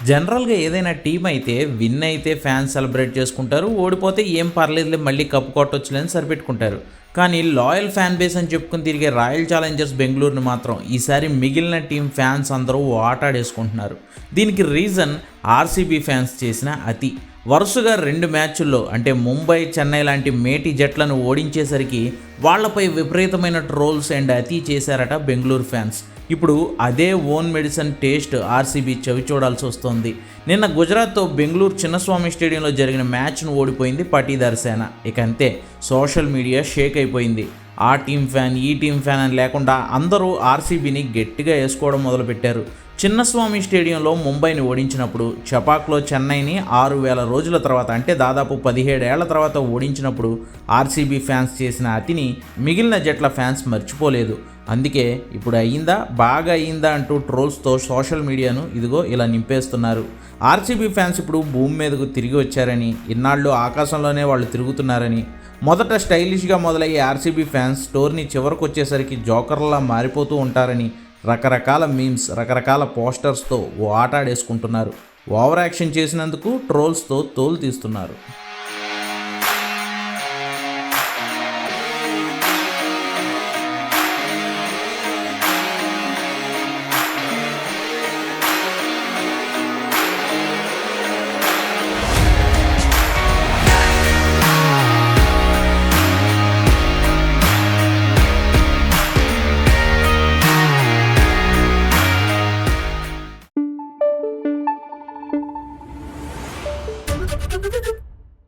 జనరల్‌గా ఏదైనా టీమ్ అయితే విన్ అయితే ఫ్యాన్స్ సెలబ్రేట్ చేసుకుంటారు. ఓడిపోతే ఏం పర్లేదులే మళ్ళీ కప్ కొట్టొచ్చులే అని సరిపెట్టుకుంటారు. కానీ లాయల్ ఫ్యాన్ బేస్ అని చెప్పుకొని తిరిగే రాయల్ ఛాలెంజర్స్ బెంగుళూరుని మాత్రం ఈసారి మిగిలిన టీం ఫ్యాన్స్ అందరూ ఆటాడేసుకుంటున్నారు. దీనికి రీజన్ ఆర్సీబీ ఫ్యాన్స్ చేసిన అతి. వరుసగా 2 మ్యాచ్ల్లో అంటే ముంబై, చెన్నై లాంటి మేటి జట్లను ఓడించేసరికి వాళ్లపై విపరీతమైన ట్రోల్స్ అండ్ అతి చేశారట బెంగుళూరు ఫ్యాన్స్. ఇప్పుడు అదే ఓన్ మెడిసిన్ టేస్ట్ ఆర్సీబీ చవి చూడాల్సి వస్తోంది. నిన్న గుజరాత్తో బెంగళూరు చిన్నస్వామి స్టేడియంలో జరిగిన మ్యాచ్ను ఓడిపోయింది పటీదార్ సేన. ఇక అంతే, సోషల్ మీడియా షేక్ అయిపోయింది. ఆ టీం ఫ్యాన్, ఈ టీం ఫ్యాన్ అని లేకుండా అందరూ ఆర్సీబీని గట్టిగా వేసుకోవడం మొదలుపెట్టారు. చిన్నస్వామి స్టేడియంలో ముంబైని ఓడించినప్పుడు, చపాక్లో చెన్నైని 6000 రోజుల తర్వాత అంటే దాదాపు 17 ఏళ్ల తర్వాత ఓడించినప్పుడు ఆర్సీబీ ఫ్యాన్స్ చేసిన అతిని మిగిలిన జట్ల ఫ్యాన్స్ మర్చిపోలేదు. అందుకే ఇప్పుడు అయ్యిందా, బాగా అయ్యిందా అంటూ ట్రోల్స్తో సోషల్ మీడియాను ఇదిగో ఇలా నింపేస్తున్నారు. ఆర్సీబీ ఫ్యాన్స్ ఇప్పుడు భూమి మీదకు తిరిగి వచ్చారని, ఇన్నాళ్ళు ఆకాశంలోనే వాళ్ళు తిరుగుతున్నారని, మొదట స్టైలిష్గా మొదలయ్యే ఆర్సీబీ ఫ్యాన్స్ టోర్నీ చివరకు వచ్చేసరికి జోకర్లా మారిపోతూ ఉంటారని రకరకాల మీమ్స్, రకరకాల పోస్టర్స్తో ఓ ఆట ఆడేసుకుంటున్నారు. ఓవర్ యాక్షన్ చేసినందుకు ట్రోల్స్తో తోలు తీస్తున్నారు.